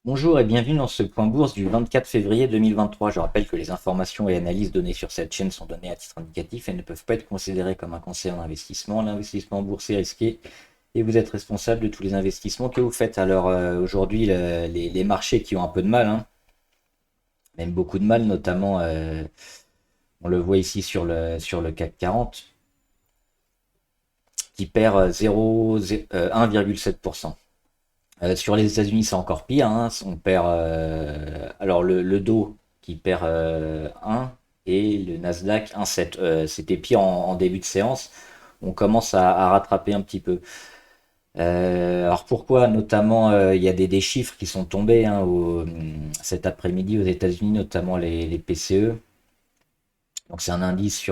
Bonjour et bienvenue dans ce point bourse du 24 février 2023. Je rappelle que les informations et analyses données sur cette chaîne sont données à titre indicatif et ne peuvent pas être considérées comme un conseil en investissement. L'investissement en bourse est risqué et vous êtes responsable de tous les investissements que vous faites. Alors aujourd'hui, les marchés qui ont un peu de mal, même beaucoup de mal, notamment on le voit ici sur le CAC 40 qui perd 1,7%. Sur les États-Unis, c'est encore pire, hein. On perd alors le Dow qui perd 1 et le Nasdaq 1,7. C'était pire en début de séance. On commence à rattraper un petit peu. Alors pourquoi? Notamment, il y a des chiffres qui sont tombés cet après-midi aux États-Unis, notamment les PCE. Donc c'est un indice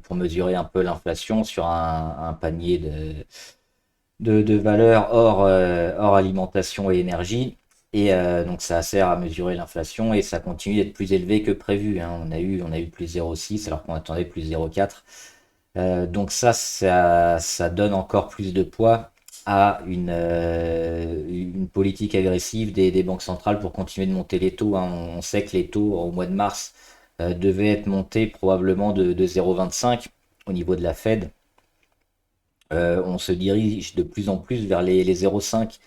pour mesurer un peu l'inflation sur un panier de valeurs hors alimentation et énergie. Et donc ça sert à mesurer l'inflation et ça continue d'être plus élevé que prévu, hein. On a eu plus 0,6 alors qu'on attendait plus 0,4. Donc ça donne encore plus de poids à une politique agressive des banques centrales pour continuer de monter les taux, hein. On sait que les taux au mois de mars devaient être montés probablement de 0,25 au niveau de la Fed. On se dirige de plus en plus vers les 0,5,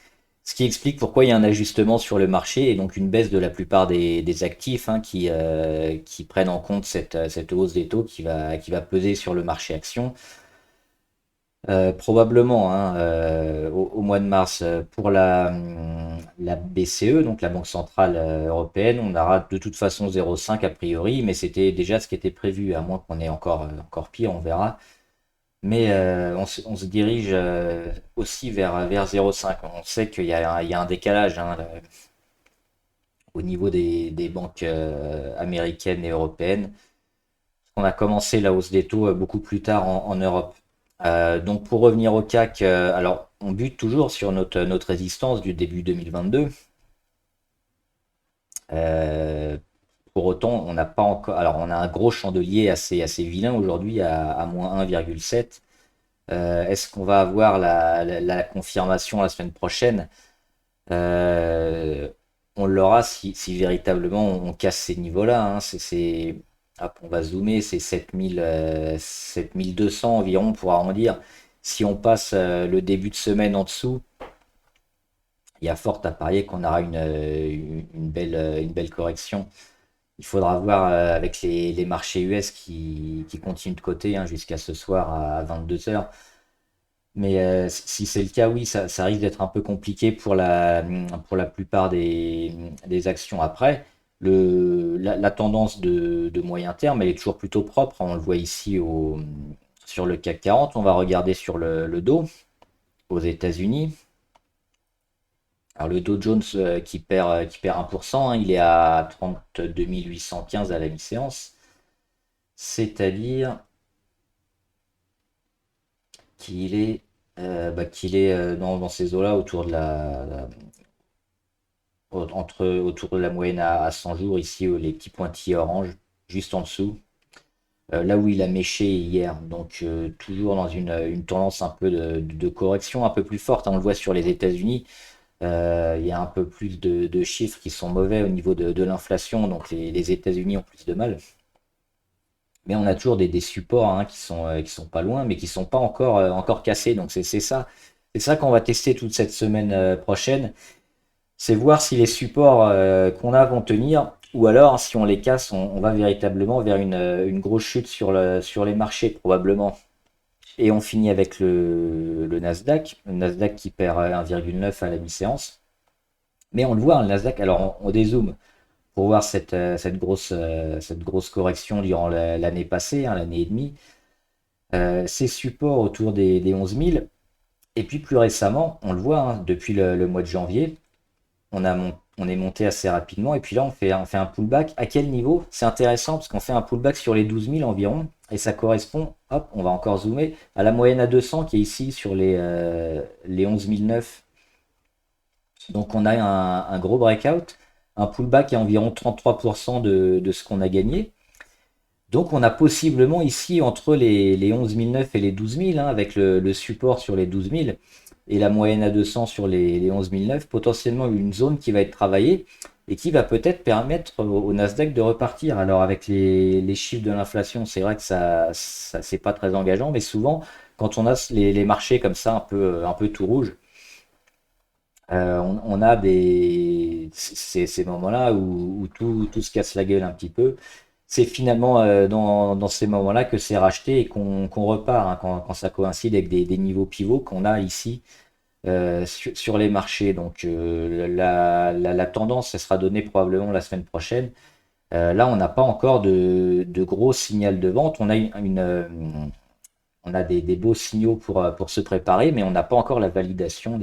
ce qui explique pourquoi il y a un ajustement sur le marché et donc une baisse de la plupart des actifs, hein, qui prennent en compte cette hausse des taux qui va peser sur le marché action. Probablement, hein, au mois de mars, pour la BCE, donc la Banque Centrale Européenne, on aura de toute façon 0,5 a priori, mais c'était déjà ce qui était prévu, à moins qu'on ait encore pire, on verra. Mais on se dirige aussi vers 0,5. On sait qu'il y a un décalage, hein, au niveau des banques américaines et européennes. On a commencé la hausse des taux beaucoup plus tard en Europe. Donc pour revenir au CAC, alors on bute toujours sur notre résistance du début 2022. Euh, pour autant, on n'a pas encore. Alors on a un gros chandelier assez vilain aujourd'hui à moins 1,7. Est-ce qu'on va avoir la confirmation la semaine prochaine? Euh, on l'aura si véritablement on casse ces niveaux-là, hein. Hop, on va zoomer, c'est 7200 environ pour arrondir. Si on passe le début de semaine en dessous, il y a fort à parier qu'on aura une belle correction. Il faudra voir avec les marchés US qui continuent de coter, hein, jusqu'à ce soir à 22 heures. Mais si c'est le cas, oui, ça risque d'être un peu compliqué pour la plupart des actions. Après, la tendance de moyen terme, elle est toujours plutôt propre, hein. On le voit ici sur le CAC 40. On va regarder sur le Dow aux États-Unis. Alors le Dow Jones qui perd 1%, hein, il est à 32 815 à la mi-séance. C'est-à-dire qu'il est dans ces eaux-là autour de la moyenne à 100 jours, ici, les petits pointillés orange, juste en dessous, là où il a méché hier. Donc toujours dans une tendance un peu de correction un peu plus forte, hein. On le voit sur les États-Unis. Il y a un peu plus de chiffres qui sont mauvais au niveau de l'inflation, donc les États-Unis ont plus de mal. Mais on a toujours des supports, hein, qui sont pas loin, mais qui sont pas encore cassés. Donc c'est ça qu'on va tester toute cette semaine prochaine. C'est voir si les supports qu'on a vont tenir, ou alors si on les casse, on va véritablement vers une grosse chute sur les marchés probablement. Et on finit avec le Nasdaq qui perd 1,9 à la mi-séance. Mais on le voit, hein, le Nasdaq, alors on dézoome pour voir cette grosse correction durant l'année passée, hein, l'année et demie. Ces supports autour des 11 000. Et puis plus récemment, on le voit, hein, depuis le mois de janvier, on est monté assez rapidement. Et puis là, on fait un pullback. À quel niveau? C'est intéressant parce qu'on fait un pullback sur les 12 000 environ. Et ça correspond, hop, on va encore zoomer, à la moyenne à 200 qui est ici sur les 11 009. Donc on a un gros breakout, un pullback à environ 33% de ce qu'on a gagné. Donc on a possiblement ici entre les 11 009 et les 12 000, hein, avec le support sur les 12 000. et la moyenne à 200 sur les 11 009, potentiellement une zone qui va être travaillée et qui va peut-être permettre au Nasdaq de repartir. Alors avec les chiffres de l'inflation, c'est vrai que ça c'est pas très engageant, mais souvent quand on a les marchés comme ça un peu tout rouge, on a ces moments-là où tout se casse la gueule un petit peu. C'est finalement dans ces moments-là que c'est racheté et qu'on repart, hein, quand ça coïncide avec des niveaux pivots qu'on a ici sur les marchés. Donc la tendance, ça sera donnée probablement la semaine prochaine. Là, on n'a pas encore de gros signal de vente. On a des beaux signaux pour se préparer, mais on n'a pas encore la validation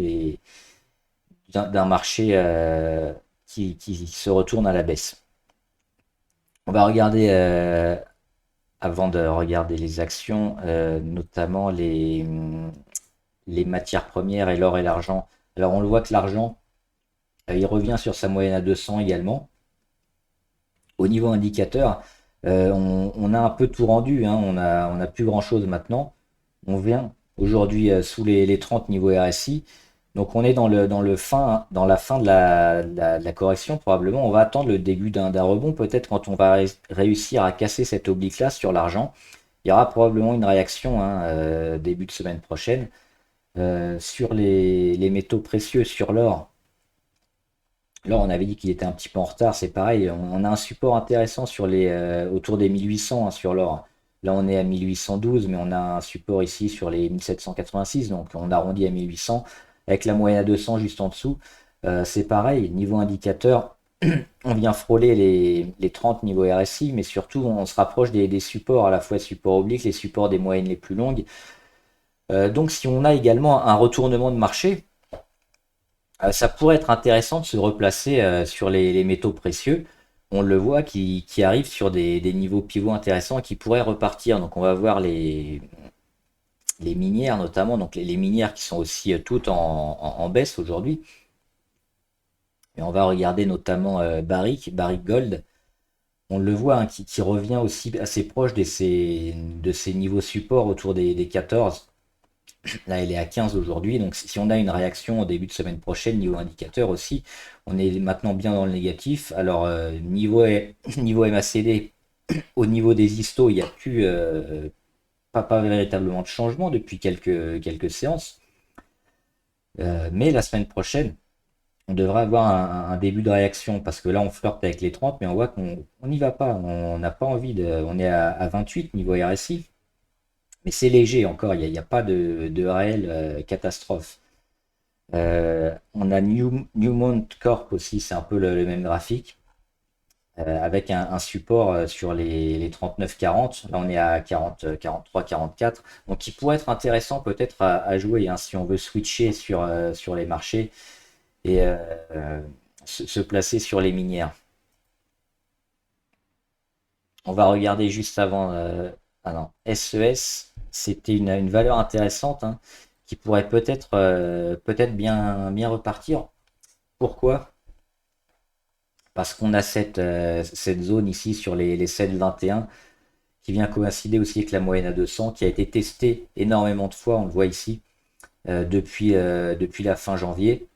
d'un marché qui se retourne à la baisse. On va regarder, avant de regarder les actions, notamment les matières premières et l'or et l'argent. Alors on le voit que l'argent, il revient sur sa moyenne à 200 également. Au niveau indicateur, on a un peu tout rendu, hein, on a plus grand-chose maintenant. On vient aujourd'hui sous les 30 niveaux RSI. Donc on est dans la fin de la correction probablement. On va attendre le début d'un rebond. Peut-être quand on va réussir à casser cette oblique-là sur l'argent, il y aura probablement une réaction, hein, début de semaine prochaine. Sur les métaux précieux, sur l'or. L'or, on avait dit qu'il était un petit peu en retard, c'est pareil. On a un support intéressant autour des 1800, hein, sur l'or. Là, on est à 1812, mais on a un support ici sur les 1786, donc on arrondit à 1800, avec la moyenne à 200 juste en dessous. C'est pareil, niveau indicateur, on vient frôler les 30 niveaux RSI, mais surtout, on se rapproche des supports, à la fois supports obliques, les supports des moyennes les plus longues. Donc, si on a également un retournement de marché, ça pourrait être intéressant de se replacer sur les métaux précieux. On le voit qui arrivent sur des niveaux pivots intéressants et qui pourraient repartir. Donc on va voir les minières notamment, donc les minières qui sont aussi toutes en baisse aujourd'hui. Et on va regarder notamment Barrick Gold. On le voit, hein, qui revient aussi assez proche de ces niveaux support autour des 14. Là, elle est à 15 aujourd'hui. Donc, si on a une réaction au début de semaine prochaine, niveau indicateur aussi, on est maintenant bien dans le négatif. Alors, niveau MACD, au niveau des histos, il n'y a plus pas véritablement de changement depuis quelques séances. Mais la semaine prochaine, on devrait avoir un début de réaction parce que là, on flirte avec les 30, mais on voit qu'on n'y va pas. On n'a pas envie on est à 28 niveau RSI. Mais c'est léger encore, il n'y a pas de réelle catastrophe. On a Newmont Corp aussi, c'est un peu le même graphique, avec un support sur les 39-40. Là, on est à 40, 43, 44. Donc, il pourrait être intéressant peut-être à jouer, hein, si on veut switcher sur les marchés et se placer sur les minières. On va regarder juste avant. Ah non, SES, c'était une valeur intéressante, hein, qui pourrait peut-être bien repartir. Pourquoi? Parce qu'on a cette zone ici sur les 7,21 qui vient coïncider aussi avec la moyenne à 200, qui a été testée énormément de fois, on le voit ici, depuis la fin janvier,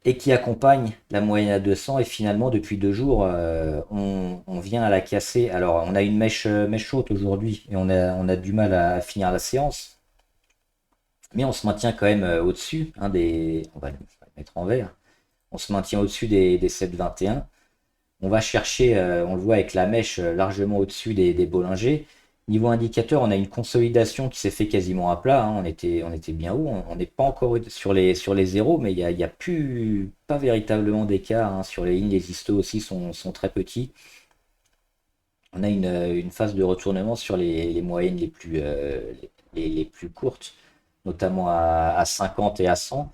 et qui accompagne la moyenne à 200. Et finalement, depuis 2 jours, on vient à la casser. Alors, on a une mèche haute aujourd'hui et on a du mal à finir la séance. Mais on se maintient quand même au-dessus, hein, on va le mettre en vert. On se maintient au-dessus des 7,21. On va chercher, on le voit avec la mèche largement au-dessus des Bollinger. Niveau indicateur, on a une consolidation qui s'est fait quasiment à plat, hein. On était bien haut. On n'est pas encore sur les zéros, mais il y a plus, pas véritablement d'écart, hein. Sur les lignes, les histos aussi sont très petits. On a une phase de retournement sur les moyennes les plus courtes, notamment à 50 et à 100.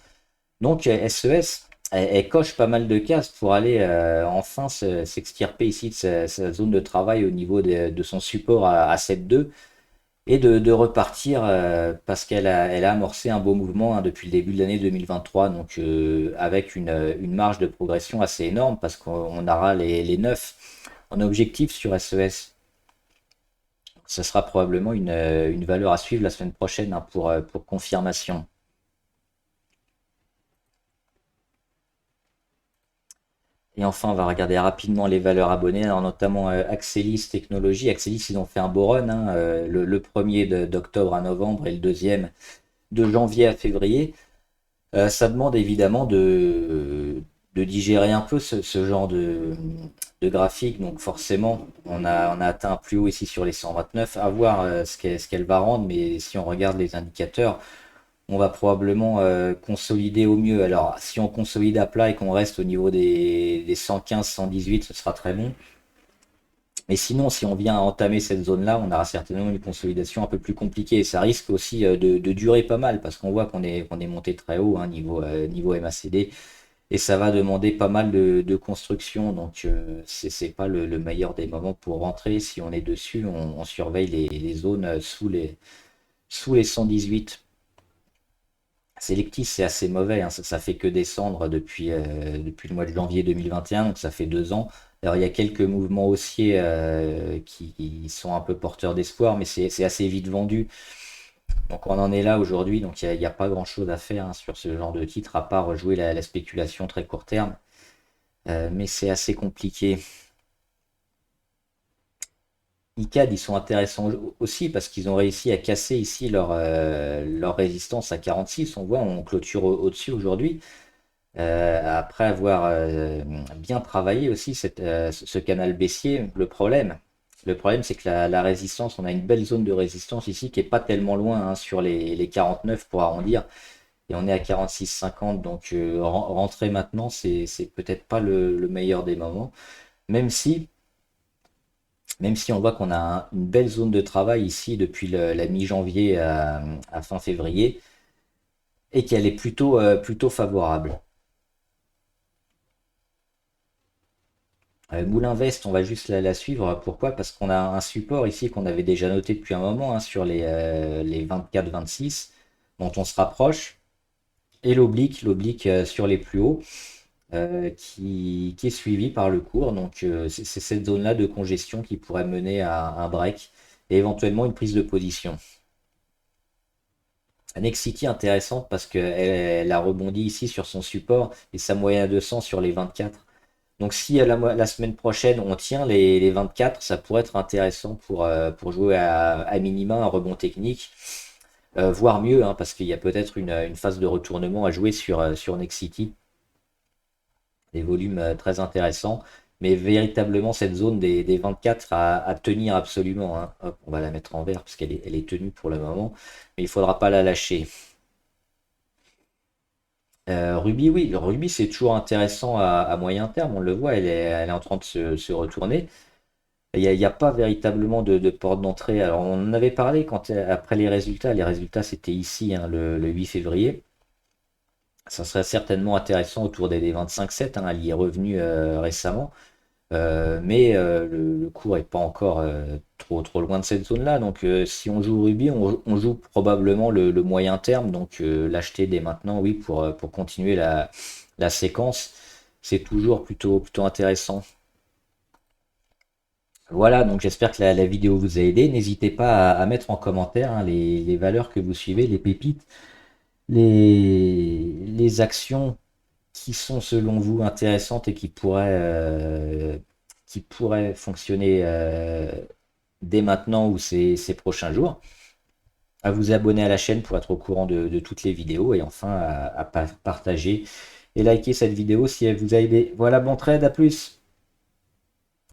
Donc SES, elle coche pas mal de cases pour aller enfin s'extirper ici de sa zone de travail au niveau de son support à 7,2 et de repartir parce elle a amorcé un beau mouvement, hein, depuis le début de l'année 2023, donc avec une marge de progression assez énorme parce qu'on aura les 9 en objectif sur SES. Ce sera probablement une valeur à suivre la semaine prochaine, hein, pour confirmation. Et enfin, on va regarder rapidement les valeurs abonnées, alors notamment Axelis Technologies. Axelis, ils ont fait un beau run, hein, le premier d'octobre à novembre et le deuxième de janvier à février. Ça demande évidemment de digérer un peu ce genre de graphique. Donc forcément, on a atteint un plus haut ici sur les 129. À voir ce qu'elle va rendre, mais si on regarde les indicateurs, on va probablement consolider au mieux. Alors si on consolide à plat et qu'on reste au niveau des 115, 118, ce sera très bon. Mais sinon, si on vient à entamer cette zone-là, on aura certainement une consolidation un peu plus compliquée. Et ça risque aussi de durer pas mal parce qu'on voit qu'on est monté très haut, hein, niveau MACD. Et ça va demander pas mal de construction. Donc, c'est pas le meilleur des moments pour rentrer. Si on est dessus, on surveille les zones sous les 118. Selectis, c'est assez mauvais, hein. Ça fait que descendre depuis le mois de janvier 2021, donc ça fait 2 ans. Alors il y a quelques mouvements haussiers qui sont un peu porteurs d'espoir, mais c'est assez vite vendu. Donc on en est là aujourd'hui, donc il y a pas grand-chose à faire, hein, sur ce genre de titre, à part jouer la spéculation très court terme. Mais c'est assez compliqué. ICAD, ils sont intéressants aussi parce qu'ils ont réussi à casser ici leur résistance à 46. On voit, on clôture au-dessus aujourd'hui. Après avoir bien travaillé aussi ce canal baissier, le problème c'est que la résistance, on a une belle zone de résistance ici qui est pas tellement loin, hein, sur les 49 pour arrondir, et on est à 46,50, donc rentrer maintenant, c'est peut-être pas le meilleur des moments, même si, même si on voit qu'on a une belle zone de travail ici depuis la mi-janvier à fin février, et qu'elle est plutôt favorable. Moulin Vest, on va juste la suivre. Pourquoi? Parce qu'on a un support ici qu'on avait déjà noté depuis un moment, hein, sur les 24-26, dont on se rapproche. Et l'oblique sur les plus hauts, qui est suivi par le cours. Donc c'est cette zone-là de congestion qui pourrait mener à un break et éventuellement une prise de position. Nexity intéressante parce qu'elle a rebondi ici sur son support et sa moyenne à 200 sur les 24. Donc si la semaine prochaine on tient les 24, ça pourrait être intéressant pour jouer à minima un rebond technique, voire mieux, hein, parce qu'il y a peut-être une phase de retournement à jouer sur Nexity. Des volumes très intéressants, mais véritablement cette zone des 24 à tenir absolument, hein. Hop, on va la mettre en vert parce qu'elle est tenue pour le moment, mais il ne faudra pas la lâcher. Ruby, oui, Ruby c'est toujours intéressant à moyen terme, on le voit, elle est en train de se retourner. Il y a pas véritablement de porte d'entrée. Alors on en avait parlé après les résultats c'était ici, hein, le 8 février. Ça serait certainement intéressant autour des 25,7, hein, elle y est revenue récemment. Mais le cours n'est pas encore trop loin de cette zone-là. Donc si on joue Ruby, on joue probablement le moyen terme. Donc l'acheter dès maintenant, oui, pour continuer la séquence, c'est toujours plutôt intéressant. Voilà, donc j'espère que la vidéo vous a aidé. N'hésitez pas à mettre en commentaire, hein, les valeurs que vous suivez, les pépites, les actions qui sont selon vous intéressantes et qui pourraient fonctionner dès maintenant ou ces prochains jours. À vous abonner à la chaîne pour être au courant de toutes les vidéos et enfin à partager et liker cette vidéo si elle vous a aidé. Voilà, bon trade, à plus!